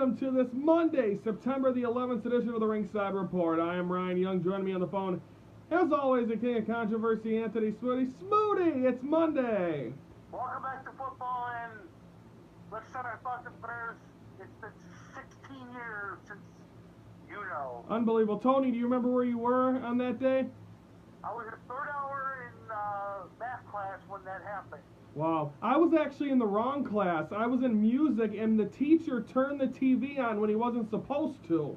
welcome to this Monday, September the 11th edition of the Ringside Report. I am Ryan Young. Joining me on the phone, as always, the king of controversy, Anthony Smoody. Smoody, it's Monday. Welcome back to football, and let's send our thoughts and prayers. It's been 16 years since, Unbelievable. Tony, do you remember where you were on that day? I was in third hour in math class when that happened. Wow. I was actually in the wrong class. I was in music, and the teacher turned the TV on when he wasn't supposed to.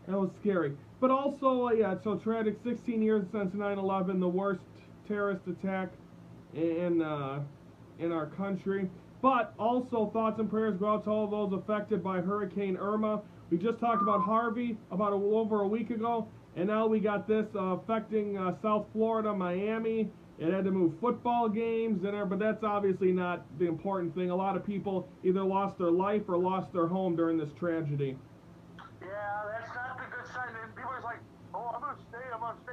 That was scary. But also, so tragic, 16 years since 9/11, the worst terrorist attack in our country. But also, thoughts and prayers go out to all those affected by Hurricane Irma. We just talked about Harvey about over a week ago, and now we got this affecting South Florida, Miami. It had to move football games in there, but that's obviously not the important thing. A lot of people either lost their life or lost their home during this tragedy. Yeah, that's not the good sign. And people are like, oh, I'm going to stay.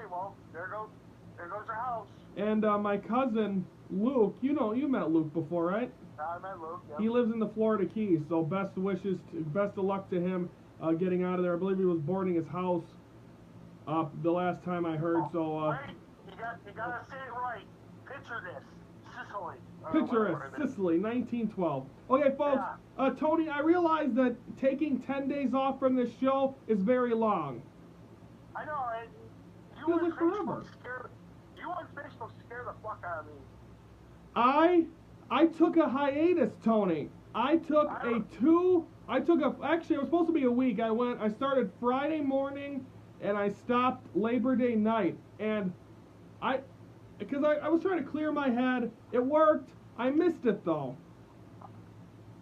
Well, there goes their house. And my cousin, Luke, you met Luke before, right? I met Luke, yeah. He lives in the Florida Keys, so best of luck to him getting out of there. I believe he was boarding his house the last time I heard, so... Wait, you gotta say it right. Picture this. Sicily. Picture it, Sicily, 1912. Okay, folks, yeah. Tony, I realize that taking 10 days off from this show is very long. I know, and you feels like forever. You on Facebook scare the fuck out of me. I took a hiatus, Tony. Actually, it was supposed to be a week. I started Friday morning, and I stopped Labor Day night, and because I was trying to clear my head. It worked. I missed it, though.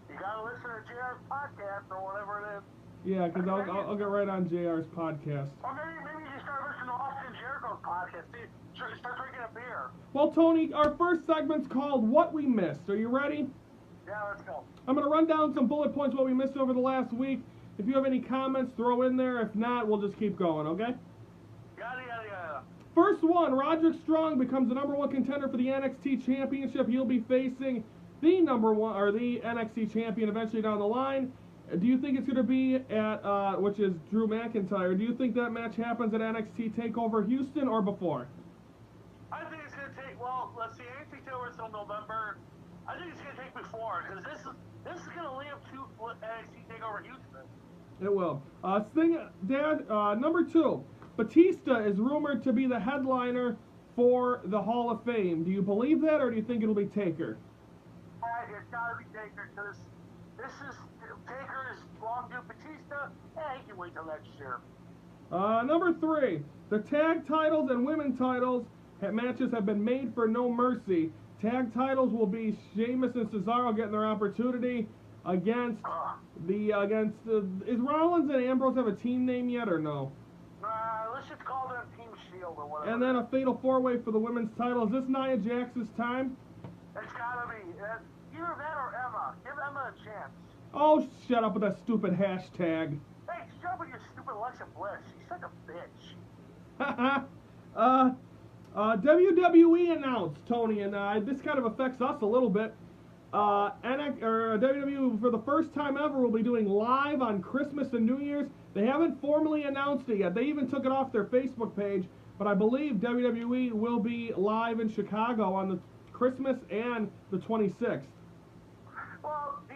You gotta listen to JR's podcast or whatever it is. Yeah, because I'll get right on JR's podcast. Or maybe you start listening to Austin Jericho's podcast. Start drinking a beer. Well, Tony, our first segment's called What We Missed. Are you ready? Yeah, let's go. I'm going to run down some bullet points what we missed over the last week. If you have any comments, throw in there. If not, we'll just keep going, okay? Yada. First one, Roderick Strong becomes the #1 contender for the NXT Championship. He'll be facing the the NXT champion eventually down the line. Do you think it's going to be at, which is Drew McIntyre, do you think that match happens at NXT TakeOver Houston or before? I think it's going to take, let's see, NXT TakeOver until November. I think it's going to take before, because this is going to lead up to NXT TakeOver Houston. It will. Number 2, Batista is rumored to be the headliner for the Hall of Fame. Do you believe that, or do you think it'll be Taker? It's got to be Taker, because Taker is long due Batista, and he can wait till next year. Number 3, the tag titles and women titles matches have been made for No Mercy. Tag titles will be Sheamus and Cesaro getting their opportunity against is Rollins and Ambrose have a team name yet or no? Let's just call them Team Shield or whatever. And then a fatal 4-way for the women's title. Is this Nia Jax's time? It's gotta be. Either that or Emma. Give Emma a chance. Oh, shut up with that stupid hashtag. Hey, shut up with your stupid Alexa Bliss. She's such a bitch. WWE announced, Tony, and this kind of affects us a little bit. WWE, for the first time ever, will be doing live on Christmas and New Year's. They haven't formally announced it yet. They even took it off their Facebook page, but I believe WWE will be live in Chicago on the Christmas and the 26th. Well, they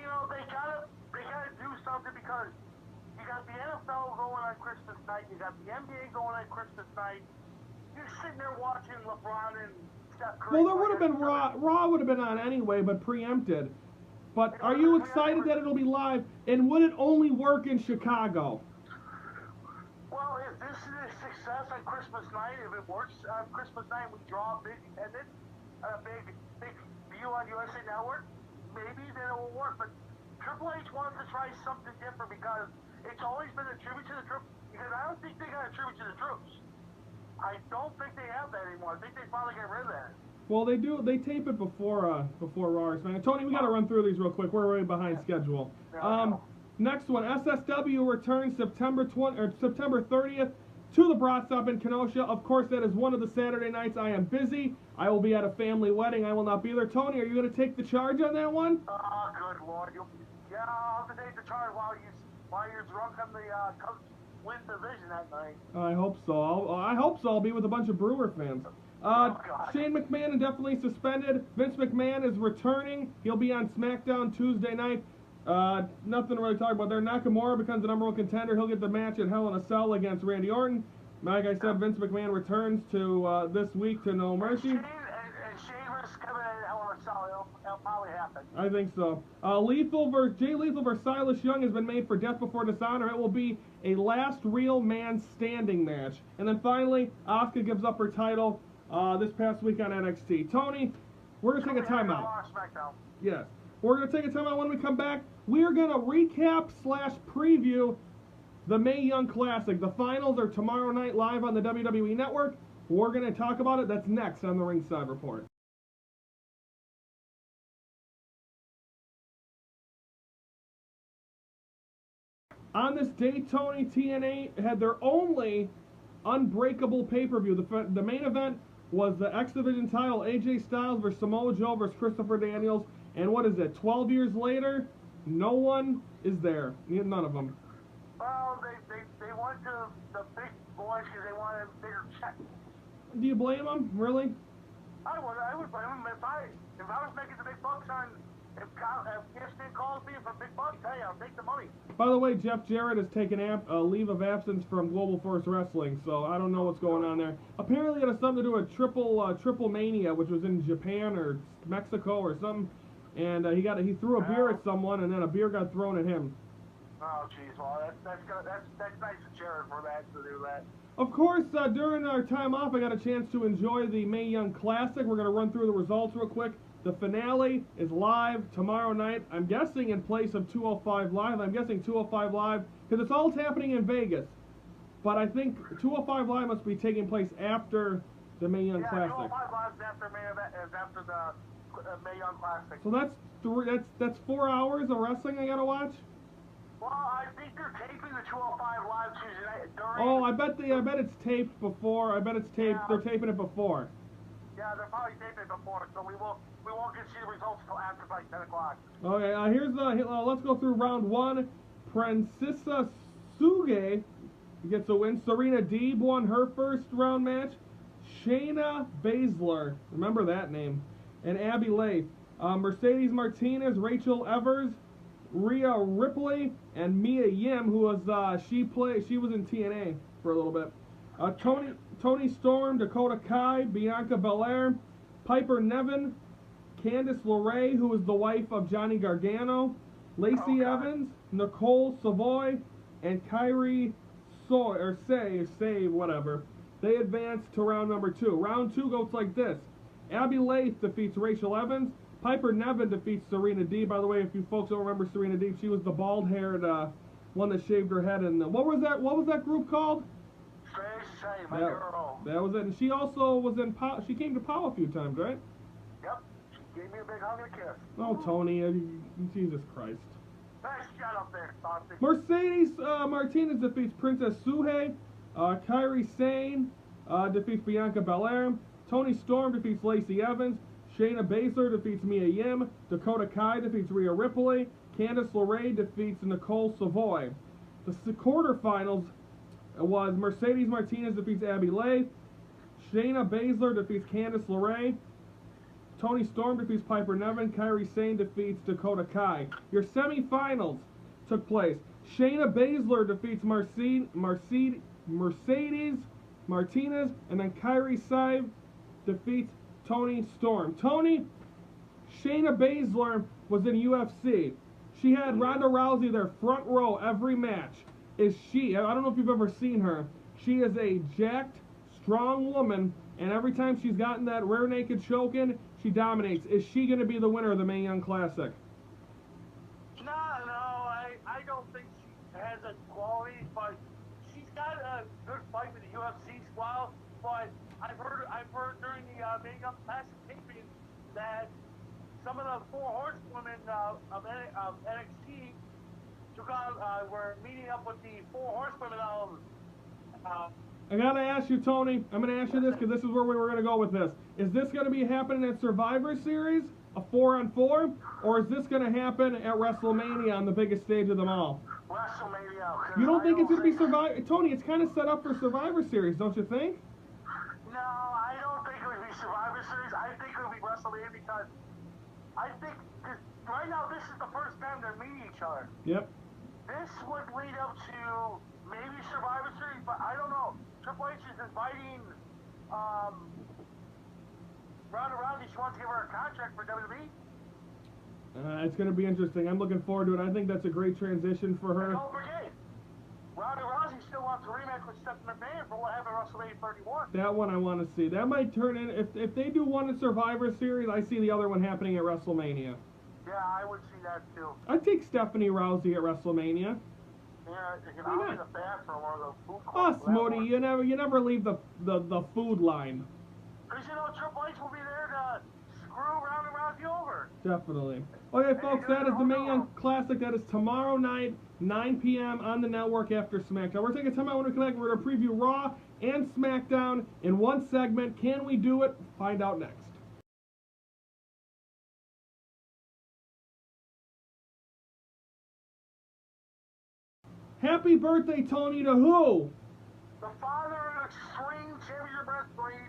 gotta do something, because you got the NFL going on Christmas night, you got the NBA going on Christmas night. You're sitting there watching LeBron and Steph Curry. Well, there would have been Raw would have been on anyway, but preempted. But are you excited that it'll be live? And would it only work in Chicago? Well, if this is a success on Christmas night, if it works on Christmas night, we draw a big attendance, a big view on USA Network, maybe then it will work. But Triple H wants to try something different, because it's always been a tribute to the troops. Because I don't think they got a tribute to the troops. I don't think they have that anymore. I think they finally get rid of that. Well, they do. They tape it before Raw. Tony, we got to run through these real quick. We're way behind schedule. Next one, SSW returns September 30th to the Brat Stop in Kenosha. Of course, that is one of the Saturday nights I am busy. I will be at a family wedding. I will not be there. Tony, are you going to take the charge on that one? Oh, good Lord. Yeah, Yeah, I'll have to take the charge while you're drunk on the Cubs win division that night. I hope so. I hope so. I'll be with a bunch of Brewer fans. Shane McMahon indefinitely suspended. Vince McMahon is returning. He'll be on Smackdown Tuesday night. Nothing to really talk about there. Nakamura becomes the #1 contender. He'll get the match in Hell in a Cell against Randy Orton. Like I said, Vince McMahon returns to this week to No Mercy. And Sheamus coming in Hell in a Cell. It'll probably happen. I think so. Jay Lethal versus Silas Young has been made for Death Before Dishonor. It will be a last real man standing match. And then finally, Asuka gives up her title this past week on NXT. Tony, we're going to take a timeout. Yes. We're going to take a timeout. When we come back, we are going to recap / preview the Mae Young Classic. The finals are tomorrow night live on the WWE Network. We're going to talk about it. That's next on the Ringside Report. On this day, Tony, TNA had their only unbreakable pay-per-view. The main event was the X Division title, AJ Styles versus Samoa Joe versus Christopher Daniels. And what is it, 12 years later, no one is there. None of them. Well, they went to the big boys because they wanted a bigger check. Do you blame them, really? I would blame them if I was making the big bucks on. If ESPN calls me for big bucks, hey, I'll take the money. By the way, Jeff Jarrett has taken a leave of absence from Global Force Wrestling, so I don't know what's going on there. Apparently, it has something to do with Triple Mania, which was in Japan or Mexico or something, and he threw a beer at someone, and then a beer got thrown at him. Oh, jeez, well, that's nice of Jarrett for that to do that. Of course, during our time off, I got a chance to enjoy the Mae Young Classic. We're going to run through the results real quick. The finale is live tomorrow night. I'm guessing in place of 205 Live. I'm guessing 205 Live because it's all happening in Vegas. But I think 205 Live must be taking place after the Mae Young Classic. 205 Live is after the Mae Young Classic. So that's 4 hours of wrestling I gotta watch. Well, I think they're taping the 205 Live Tuesday night during. Oh, I bet it's taped before. I bet it's taped. Yeah. They're taping it before. Yeah, they're probably taping it before, so we won't get to see the results until after like 10 o'clock. Okay, let's go through round one. Princessa Suge gets a win. Serena Deeb won her first round match. Shayna Baszler, remember that name, and Abby Lath. Mercedes Martinez, Rachel Evers, Rhea Ripley, and Mia Yim, who was she was in TNA for a little bit. Toni Storm, Dakota Kai, Bianca Belair, Piper Niven, Candice LeRae, who is the wife of Johnny Gargano, Lacey Evans, Nicole Savoy, and Kyrie Say, whatever. They advance to round number 2. Round 2 goes like this. Abby Lath defeats Rachel Evans. Piper Niven defeats Serena Deeb. By the way, if you folks don't remember Serena Deeb, she was the bald-haired one that shaved her head. And what was that group called? My girl. That was it. And she also was in POW. She came to POW a few times, right? Yep. She gave me a big hug and a kiss. Oh, Tony, Jesus Christ. Nice shut up there, Saucy. Mercedes Martinez defeats Princess Suhe. Kairi Sane defeats Bianca Belair. Toni Storm defeats Lacey Evans. Shayna Baszler defeats Mia Yim. Dakota Kai defeats Rhea Ripley. Candice LeRae defeats Nicole Savoy. The quarterfinals was Mercedes Martinez defeats Abby Lath. Shayna Baszler defeats Candice LeRae. Toni Storm defeats Piper Niven. Kairi Sane defeats Dakota Kai. Your semifinals took place. Shayna Baszler defeats Mercedes Martinez, and then Kairi Sane defeats Toni Storm. Shayna Baszler was in UFC. She had Ronda Rousey there front row every match. I don't know if you've ever seen her. She is a jacked, strong woman, and every time she's gotten that rear naked choke-in, she dominates. Is she going to be the winner of the Mae Young Classic? No, I don't think she has a quality, but she's got a good fight with the UFC squad. But I've heard during the Mae Young Classic taping that some of the 4 horsewomen of NXT we're meeting up with the 4 horsewomen I gotta ask you, Tony. I'm gonna ask you this because this is where we were gonna go with this. Is this gonna be happening at Survivor Series, a 4-on-4, or is this going to happen at WrestleMania on the biggest stage of them all? WrestleMania. You don't think it's going to be Survivor? Tony, it's kind of set up for Survivor Series, don't you think? No, I don't think it would be Survivor Series. I think it would be WrestleMania because I think right now this is the first time they're meeting each other. Yep. This would lead up to maybe Survivor Series, but I don't know. Triple H is inviting Ronda Rousey. She wants to give her a contract for WWE. It's going to be interesting. I'm looking forward to it. I think that's a great transition for her. And don't forget, Ronda Rousey still wants a rematch with Stephanie McMahon for what happened at WrestleMania 31. That one I want to see. That might turn in, if they do one in Survivor Series, I see the other one happening at WrestleMania. Yeah, I would see that too. I'd take Stephanie Rousey at WrestleMania. Yeah, I'll be the bathroom or the food court. Us, Modi, you never leave the food line. Because you know Triple H will be there to screw Ronda Rousey over. Definitely. Okay, folks, that is the Mae Young Classic. That is tomorrow night, 9 p.m. on the network after SmackDown. We're taking time out when we come back. We're going to preview Raw and SmackDown in one segment. Can we do it? Find out next. Happy birthday, Tony, to who? The father of Extreme Championship Wrestling,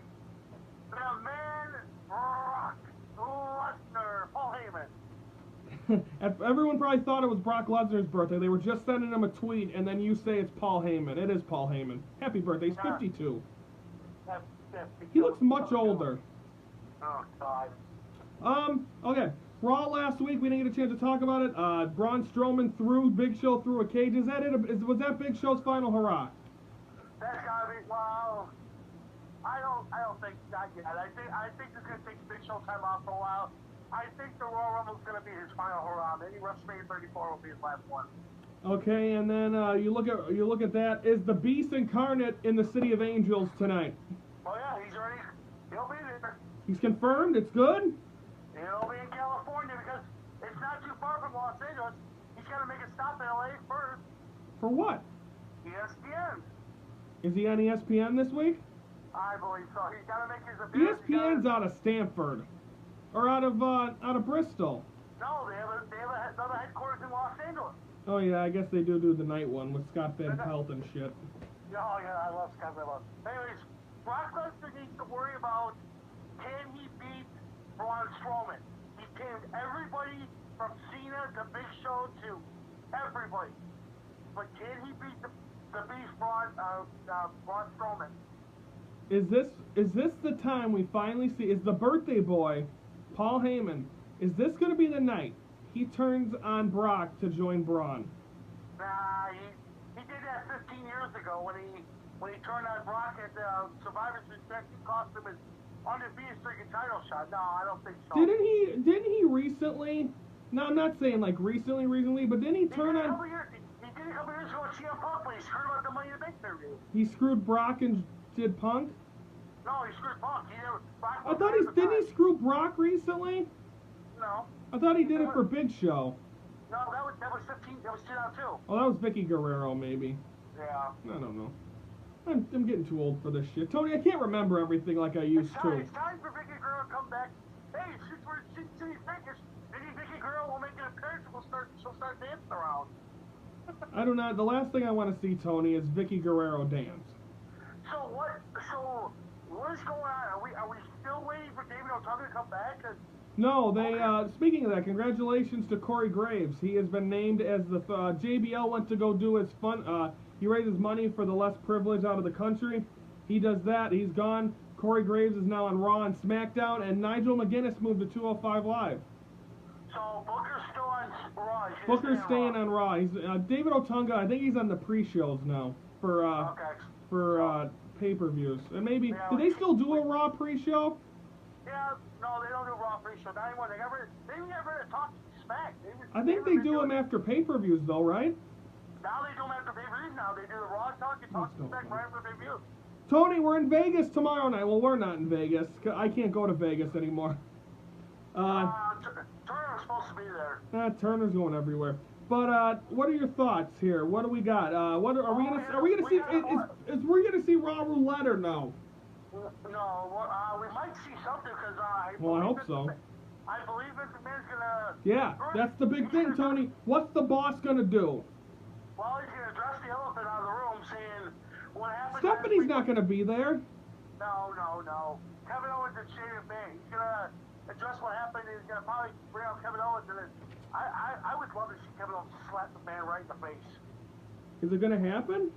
the man, Brock Lesnar, Paul Heyman. Everyone probably thought it was Brock Lesnar's birthday. They were just sending him a tweet, and then you say it's Paul Heyman. It is Paul Heyman. Happy birthday. He's 52. He looks much older. Oh, God. Okay. Raw last week, we didn't get a chance to talk about it. Braun Strowman threw Big Show through a cage. Is that it? Was that Big Show's final hurrah? That's gotta be, well, I don't think that yet. I think he's gonna take Big Show time off for a while. I think the Royal Rumble's gonna be his final hurrah. Maybe WrestleMania 34 will be his last one. Okay, and then you look at that. Is the Beast incarnate in the City of Angels tonight? Oh yeah, he's ready. He'll be there. He's confirmed. It's good. He'll be in California because it's not too far from Los Angeles. He's got to make a stop in LA first. For what? ESPN. Is he on ESPN this week? I believe so. He's got to make his appearance. ESPN's out of Stanford, or out of Bristol. No, they have another headquarters in Los Angeles. Oh yeah, I guess they do the night one with Scott Van Pelt and shit. Oh yeah, I love Scott Van Pelt. Anyways, Brock Lesnar needs to worry about, can he beat Braun Strowman? He tamed everybody from Cena to Big Show to everybody. But can he beat the Beast Braun Strowman? Is this the time we finally see? Is the birthday boy, Paul Heyman? Is this going to be the night he turns on Brock to join Braun? Nah, he did that 15 years ago when he turned on Brock at Survivor Series. It cost him his undefeated streak and title shot. No, I don't think so. Didn't he recently? No, I'm not saying like recently, but didn't he turn on? He did a couple years ago with CM Punk, but he screwed about the Money in the Bank interview. He screwed Brock and did Punk? No, he screwed Punk. I thought didn't he screw Brock recently? No. I thought he did it for Big Show. No, that was 15. That was 2002. Oh, that was Vicky Guerrero, maybe. Yeah. I don't know. I'm getting too old for this shit. Tony, I can't remember everything like I used to. It's time for Vicky Guerrero to come back. Hey, since we're in City Vegas, maybe Vicky Guerrero will make an appearance and she'll start dancing around. I do not. The last thing I want to see, Tony, is Vicky Guerrero dance. So what is going on? Are we still waiting for David Otunga to come back? No, they. Speaking of that, congratulations to Corey Graves. He has been named as the JBL went to go do his fun. He raises money for the less privileged out of the country. He does that. He's gone. Corey Graves is now on Raw and SmackDown, and Nigel McGuinness moved to 205 Live. So Booker's still on Raw. Booker's staying on Raw. He's David Otunga. I think he's on the pre-shows now for pay-per-views. And maybe do they still do a Raw pre-show? Yeah, no, they don't do Raw pre-show. Not anymore. They never talk Smack. I think they do them after pay-per-views, though, right? Now they do them after pay-per-views. Now they do the Raw talk and talk Smack right after pay-per-views. Tony, we're in Vegas tomorrow night. Well, we're not in Vegas. I can't go to Vegas anymore. Turner's supposed to be there. Turner's going everywhere. But what are your thoughts here? What do we got? Are we gonna see? Is we gonna see Raw Roulette or no? No, we might see something because Well, I hope so. I I believe Vince McMahon's gonna. Yeah, that's the big thing, Tony. What's the boss gonna do? Well, he's gonna address the elephant out of the room, saying what happened. Stephanie's not gonna be there. No. Kevin Owens and Shane McMahon. He's gonna address what happened. He's gonna probably bring out Kevin Owens, and then I would love to see Kevin Owens slap the man right in the face. Is it gonna happen?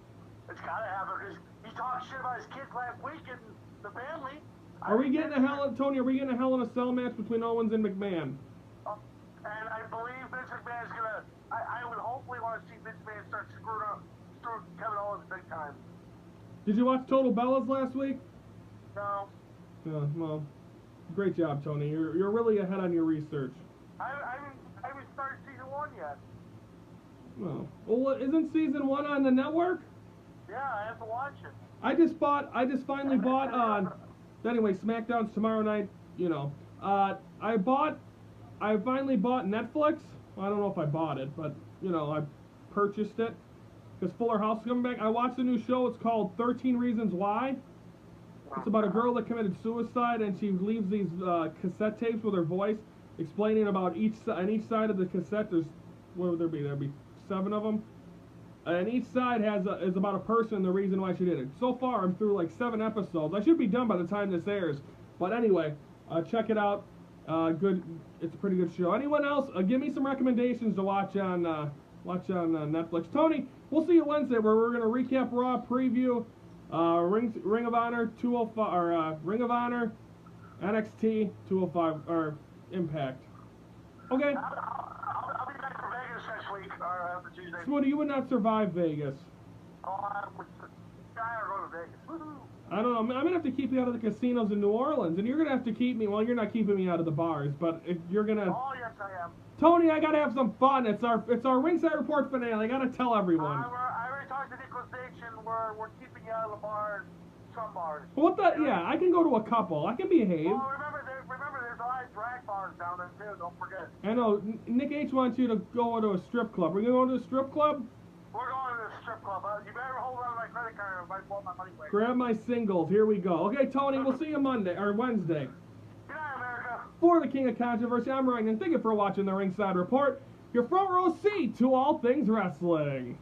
It's gotta happen because he talked shit about his kids last week and the family. Are we getting Tony? Are we getting a Hell in a Cell match between Owens and McMahon? And I believe Vince McMahon's gonna. I would hopefully want to see Vince McMahon start screwing Kevin Owens big time. Did you watch Total Bellas last week? No. Well, great job, Tony. You're really ahead on your research. I haven't started season 1 yet. Well, isn't season 1 on the network? Yeah, I have to watch it. I just finally bought on. Anyway, Smackdown's tomorrow night. You know, I finally bought Netflix. I don't know if I bought it, but you know, I purchased it because Fuller House is coming back. I watched a new show. It's called 13 Reasons Why. It's about a girl that committed suicide, and she leaves these cassette tapes with her voice, explaining about on each side of the cassette. What would there be? There'd be 7 of them. And each side is about a person and the reason why she did it. So far, I'm through like 7 episodes. I should be done by the time this airs. But anyway, check it out. Good. It's a pretty good show. Anyone else? Give me some recommendations to watch on Netflix. Tony, we'll see you Wednesday where we're gonna recap Raw, preview Ring of Honor 205 or Ring of Honor NXT 205 or Impact. Okay. I'll be back for Vegas next week or after Tuesday. Smoody, you would not survive Vegas. Oh, I would go to Vegas. Woohoo! I don't know. I'm gonna have to keep you out of the casinos in New Orleans, and you're gonna have to keep me. Well, you're not keeping me out of the bars, but if you're gonna. Oh yes, I am. Tony, I gotta have some fun. It's our Ringside Report finale. I gotta tell everyone. I already talked to Nicholas Nation. We're keeping you out of the bar, some bars. What the? Yeah, I can go to a couple. I can behave. Oh, remember, there's a lot of drag bars down there too. Don't forget. I know. Nick H wants you to go to a strip club. Are you going to a strip club? We're going to the strip club. You better hold on to my credit card if I want my money back. Grab my singles. Here we go. Okay, Tony, we'll see you Monday or Wednesday. Good night, America. For the King of Controversy, I'm Ryan, and thank you for watching the Ringside Report, your front row seat to all things wrestling.